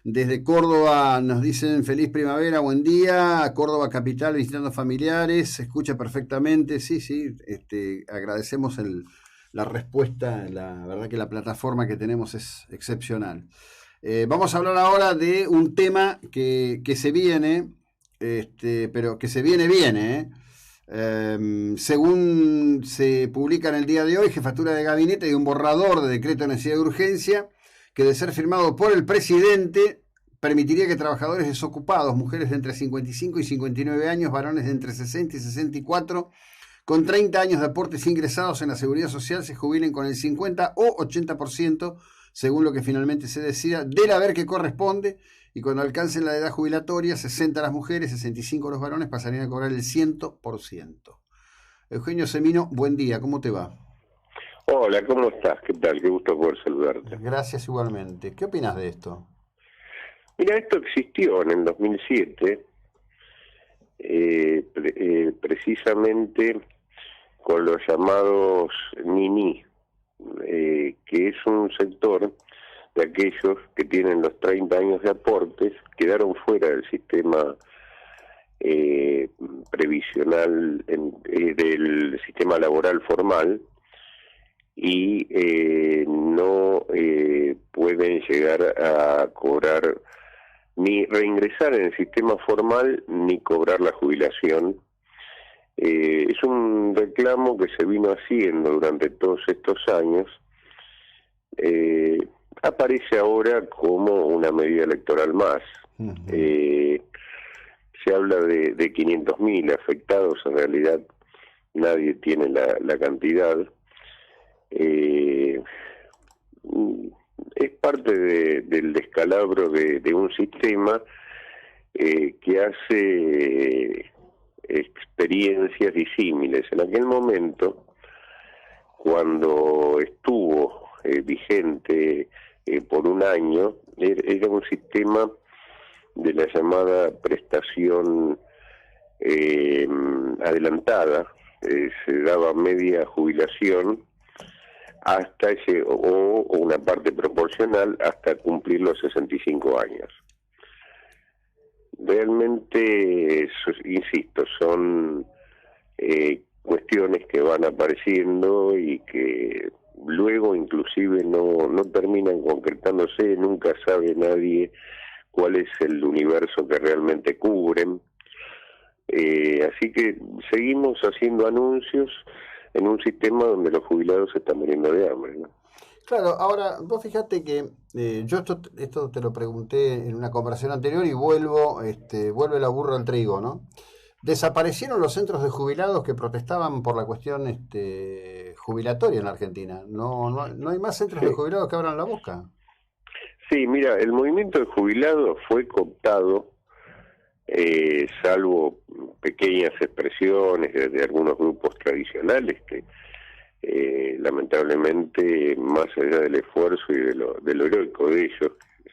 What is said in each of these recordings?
Desde Córdoba nos dicen feliz primavera, buen día. Córdoba capital visitando familiares, se escucha perfectamente. Sí, sí, agradecemos la respuesta. La verdad que la plataforma que tenemos es excepcional. Vamos a hablar ahora de un tema que se viene, pero que se viene, ¿eh? Según se publica en el día de hoy, Jefatura de Gabinete hay un borrador de decreto de necesidad de urgencia que, de ser firmado por el presidente, permitiría que trabajadores desocupados, mujeres de entre 55 y 59 años, varones de entre 60 y 64, con 30 años de aportes ingresados en la Seguridad Social, se jubilen con el 50 o 80%, según lo que finalmente se decida, del haber que corresponde, y cuando alcancen la edad jubilatoria, 60 las mujeres, 65 los varones, pasarían a cobrar el 100%. Eugenio Semino, buen día, ¿cómo te va? Hola, ¿cómo estás? ¿Qué tal? Qué gusto poder saludarte. Gracias igualmente. ¿Qué opinas de esto? Mira, esto existió en el 2007, precisamente con los llamados NINI, que es un sector de aquellos que tienen los 30 años de aportes, quedaron fuera del sistema previsional, del sistema laboral formal, y no pueden llegar a cobrar ni reingresar en el sistema formal ni cobrar la jubilación. Es un reclamo que se vino haciendo durante todos estos años. Aparece ahora como una medida electoral más. Uh-huh. Se habla de 500.000 afectados, en realidad nadie tiene la cantidad. Es parte del descalabro de un sistema que hace experiencias disímiles. En aquel momento, cuando estuvo vigente por un año, era un sistema de la llamada prestación adelantada. Se daba media jubilación hasta o una parte proporcional hasta cumplir los 65 años. Realmente, insisto, son cuestiones que van apareciendo y que luego inclusive no terminan concretándose, nunca sabe nadie cuál es el universo que realmente cubren. Así que seguimos haciendo anuncios en un sistema donde los jubilados se están muriendo de hambre, ¿no? Claro, ahora vos fíjate que yo esto te lo pregunté en una conversación anterior y vuelve la burra al trigo, ¿no? Desaparecieron los centros de jubilados que protestaban por la cuestión jubilatoria en la Argentina. No hay más centros de jubilados que abran la boca. Sí, mira, el movimiento de jubilados fue cooptado, salvo pequeñas expresiones de algunos grupos tradicionales que lamentablemente, más allá del esfuerzo y de lo heroico de ellos, que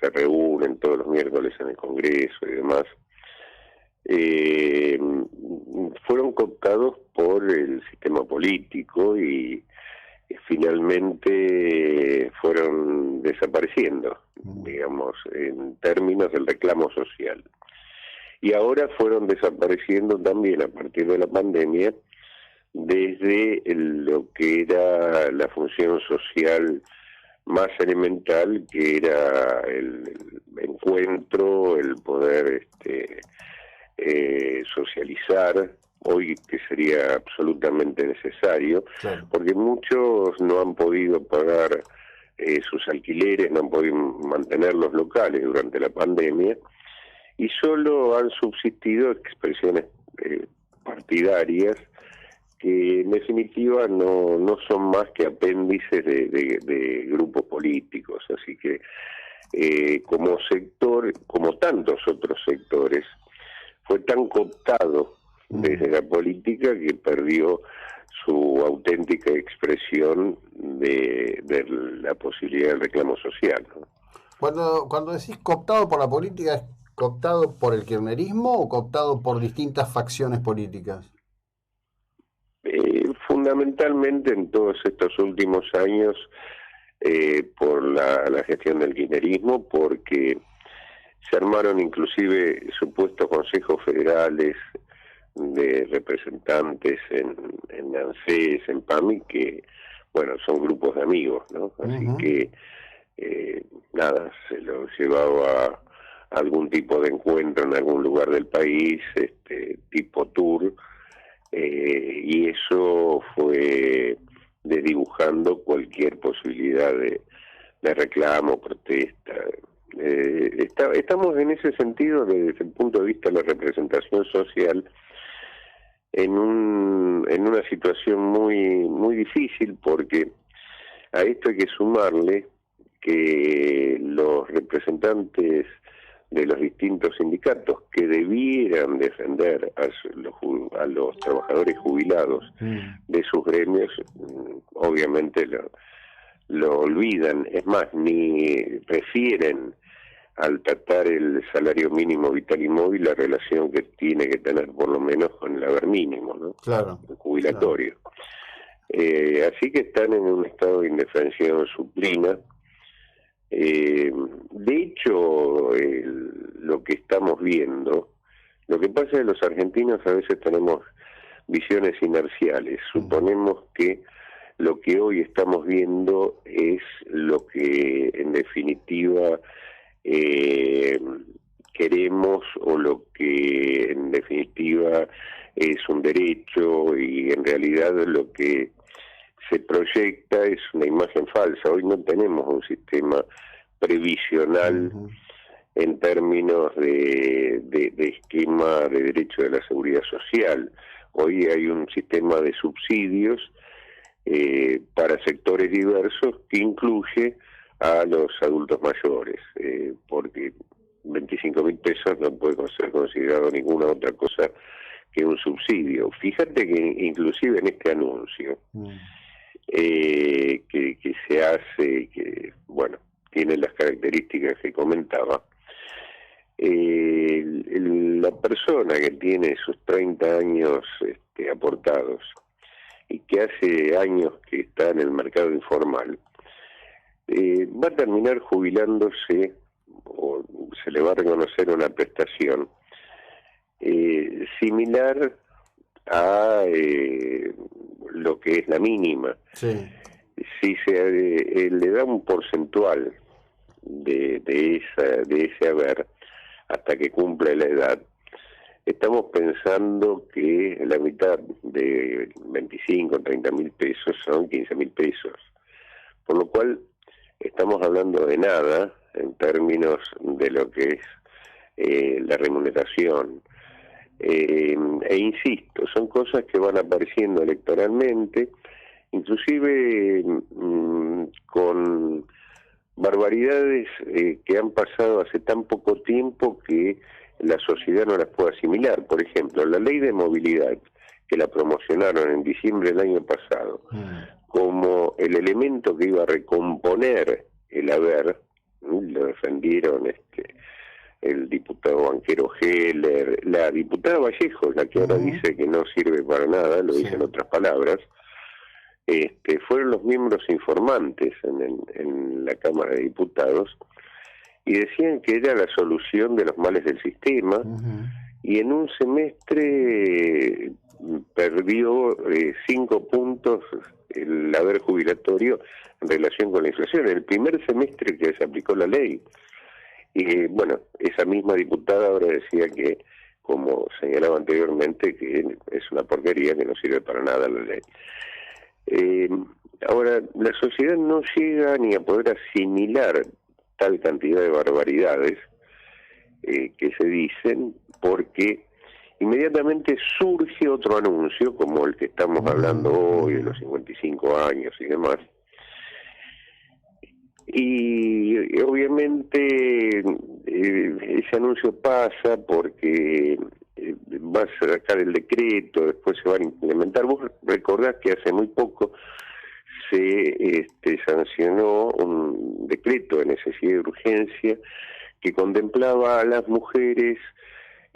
se reúnen todos los miércoles en el Congreso y demás, fueron cooptados por el sistema político y finalmente fueron desapareciendo, digamos, en términos del reclamo social. Y ahora fueron desapareciendo también a partir de la pandemia desde lo que era la función social más elemental, que era el encuentro, el poder socializar, hoy que sería absolutamente necesario, claro, porque muchos no han podido pagar sus alquileres, no han podido mantener los locales durante la pandemia, y solo han subsistido expresiones partidarias que en definitiva no son más que apéndices de grupos políticos. Así que como sector, como tantos otros sectores, fue tan cooptado desde la política que perdió su auténtica expresión de la posibilidad del reclamo social, ¿no? Cuando decís cooptado por la política, ¿es cooptado por el kirchnerismo o cooptado por distintas facciones políticas? Fundamentalmente en todos estos últimos años por la gestión del kirchnerismo, porque se armaron inclusive supuestos consejos federales de representantes en ANSES, en PAMI, que, bueno, son grupos de amigos, ¿no? Así que, nada, se lo llevaba a algún tipo de encuentro en algún lugar del país, tipo tour, y eso fue desdibujando cualquier posibilidad de reclamo, protesta. Estamos en ese sentido, desde el punto de vista de la representación social, en una situación muy difícil, porque a esto hay que sumarle que los representantes de los distintos sindicatos que debieran defender a los trabajadores jubilados de sus gremios, obviamente lo olvidan, es más, ni refieren al tratar el salario mínimo vital y móvil la relación que tiene que tener por lo menos con el haber mínimo, ¿no? Claro. El jubilatorio. Claro. Así que están en un estado de indefensión suplina. De hecho, lo que estamos viendo, lo que pasa es que los argentinos a veces tenemos visiones inerciales. Suponemos que lo que hoy estamos viendo es lo que en definitiva queremos, o lo que en definitiva es un derecho, y en realidad lo que se proyecta es una imagen falsa. Hoy no tenemos un sistema previsional en términos de esquema de derecho de la seguridad social. Hoy hay un sistema de subsidios para sectores diversos que incluye a los adultos mayores, porque 25.000 pesos no puede ser considerado ninguna otra cosa que un subsidio. Fíjate que inclusive en este anuncio que se hace, que bueno, tiene las características que comentaba, la persona que tiene sus 30 años aportados y que hace años que está en el mercado informal, va a terminar jubilándose, o se le va a reconocer una prestación similar a lo que es la mínima. Sí. Si se le da un porcentual de ese haber hasta que cumple la edad, estamos pensando que la mitad de 25 o 30.000 pesos son 15.000 pesos, por lo cual estamos hablando de nada en términos de lo que es la remuneración. E insisto, son cosas que van apareciendo electoralmente, inclusive con barbaridades que han pasado hace tan poco tiempo que la sociedad no las puede asimilar. Por ejemplo, la ley de movilidad, que la promocionaron en diciembre del año pasado como el elemento que iba a recomponer el haber, lo defendieron el diputado banquero Heller, la diputada Vallejo, la que ahora dice que no sirve para nada, lo dice en otras palabras. Fueron los miembros informantes en la Cámara de Diputados y decían que era la solución de los males del sistema, y en un semestre perdió 5 puntos el haber jubilatorio en relación con la inflación, en el primer semestre que se aplicó la ley. Y bueno, esa misma diputada ahora decía que, como señalaba anteriormente, que es una porquería, que no sirve para nada la ley. Ahora, la sociedad no llega ni a poder asimilar tal cantidad de barbaridades que se dicen, porque inmediatamente surge otro anuncio, como el que estamos hablando hoy, de los 55 años y demás. Y obviamente ese anuncio pasa porque va a sacar el decreto, después se va a implementar. Vos recordás que hace muy poco se sancionó un decreto de necesidad y urgencia que contemplaba a las mujeres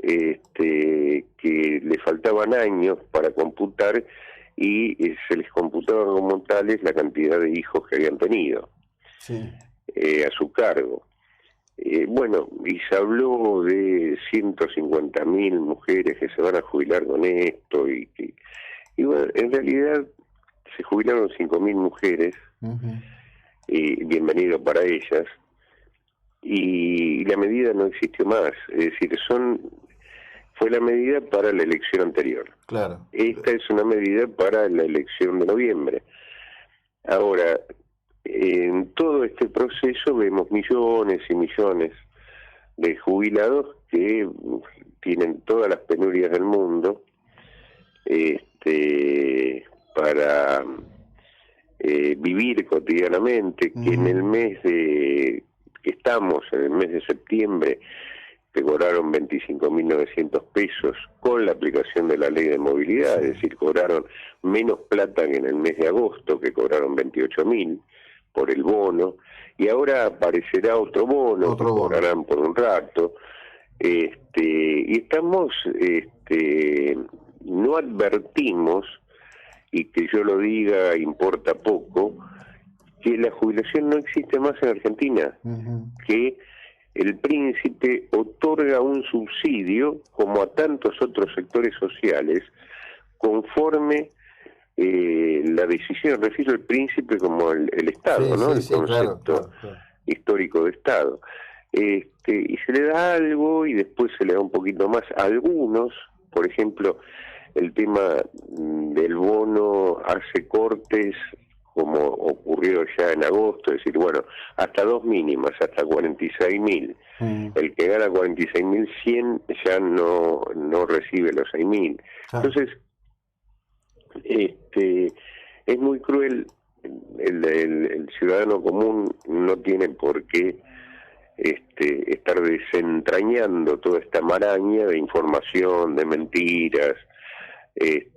que le faltaban años para computar, y se les computaba como tales la cantidad de hijos que habían tenido. a su cargo. Bueno, y se habló de 150.000 mujeres que se van a jubilar con esto, y bueno, en realidad se jubilaron 5.000 mujeres, y bienvenido para ellas, y la medida no existió más, es decir, fue la medida para la elección anterior. Claro. Esta es una medida para la elección de noviembre. Ahora, en todo este proceso vemos millones y millones de jubilados que tienen todas las penurias del mundo para vivir cotidianamente, que en el mes que estamos, en el mes de septiembre, que cobraron 25.900 pesos con la aplicación de la ley de movilidad, es decir, cobraron menos plata que en el mes de agosto, que cobraron 28.000 por el bono, y ahora aparecerá otro bono que cobrarán por un rato, y estamos, no advertimos, y que yo lo diga importa poco, que la jubilación no existe más en Argentina, que el príncipe otorga un subsidio, como a tantos otros sectores sociales, conforme la decisión, refiero al príncipe como el Estado, ¿no? El concepto histórico de Estado. Y se le da algo y después se le da un poquito más a algunos, por ejemplo, el tema del bono hace cortes, como ocurrió ya en agosto, es decir, bueno, hasta 2 mínimas, hasta 46.000. El que gana 46.100 ya no recibe los 6.000. Entonces, es muy cruel. El ciudadano común no tiene por qué estar desentrañando toda esta maraña de información, de mentiras. Es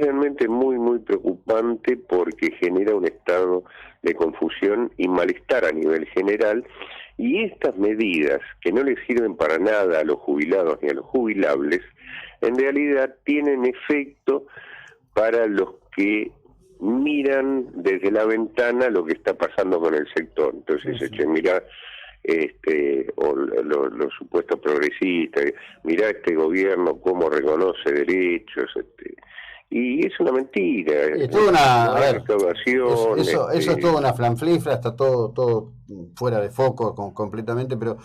realmente muy, muy preocupante, porque genera un estado de confusión y malestar a nivel general, y estas medidas, que no les sirven para nada a los jubilados ni a los jubilables, en realidad tienen efecto para los que miran desde la ventana lo que está pasando con el sector. Entonces, mira, o los supuestos progresistas, mirá este gobierno cómo reconoce derechos, y es una mentira, es toda una recaudación, eso es toda una flanflifra, está todo fuera de foco completamente, pero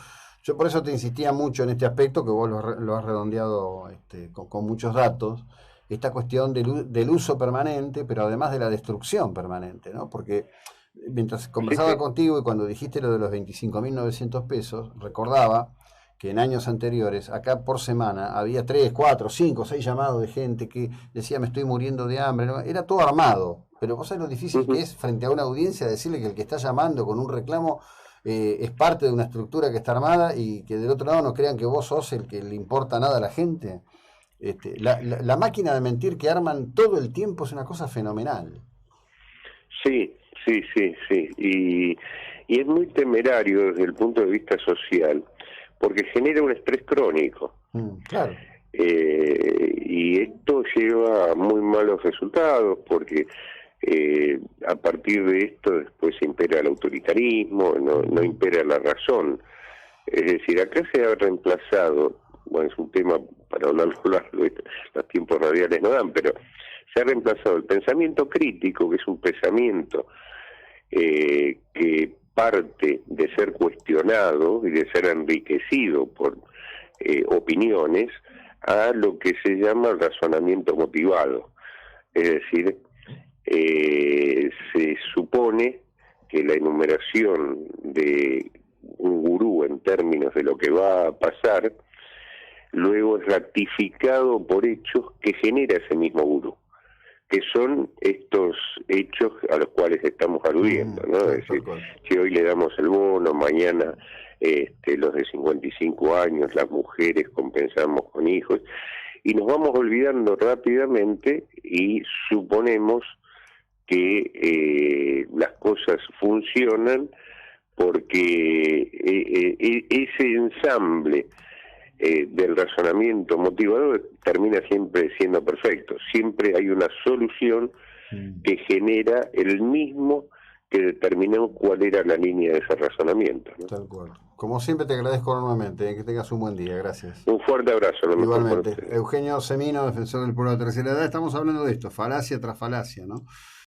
yo por eso te insistía mucho en este aspecto, que vos lo has redondeado con muchos datos, esta cuestión del uso permanente, pero además de la destrucción permanente, ¿no? Porque mientras conversaba contigo y cuando dijiste lo de los 25.900 pesos, recordaba que en años anteriores, acá por semana, había 3, 4, 5, 6 llamados de gente que decía me estoy muriendo de hambre, ¿no? Era todo armado, pero vos sabés lo difícil que es frente a una audiencia decirle que el que está llamando con un reclamo es parte de una estructura que está armada, y que del otro lado no crean que vos sos el que le importa nada a la gente. La máquina de mentir que arman todo el tiempo es una cosa fenomenal. Sí. Y es muy temerario desde el punto de vista social, porque genera un estrés crónico. Claro. Y esto lleva a muy malos resultados, porque a partir de esto después impera el autoritarismo, no impera la razón. Es decir, acá se ha reemplazado, bueno, es un tema para hablarlo largo, los tiempos radiales no dan, pero se ha reemplazado el pensamiento crítico, que es un pensamiento que parte de ser cuestionado y de ser enriquecido por opiniones, a lo que se llama el razonamiento motivado. Es decir, se supone que la enumeración de un gurú en términos de lo que va a pasar, luego es ratificado por hechos que genera ese mismo gurú, que son estos hechos a los cuales estamos aludiendo, ¿no? Es decir, si hoy le damos el bono, mañana los de 55 años, las mujeres compensamos con hijos, y nos vamos olvidando rápidamente y suponemos que las cosas funcionan porque ese ensamble del razonamiento motivador termina siempre siendo perfecto. Siempre hay una solución que genera el mismo que determinó cuál era la línea de ese razonamiento, ¿no? Tal cual. Como siempre te agradezco enormemente, que tengas un buen día, gracias. Un fuerte abrazo. Igualmente. Eugenio Semino, defensor del pueblo de la tercera edad, estamos hablando de esto, falacia tras falacia, ¿no?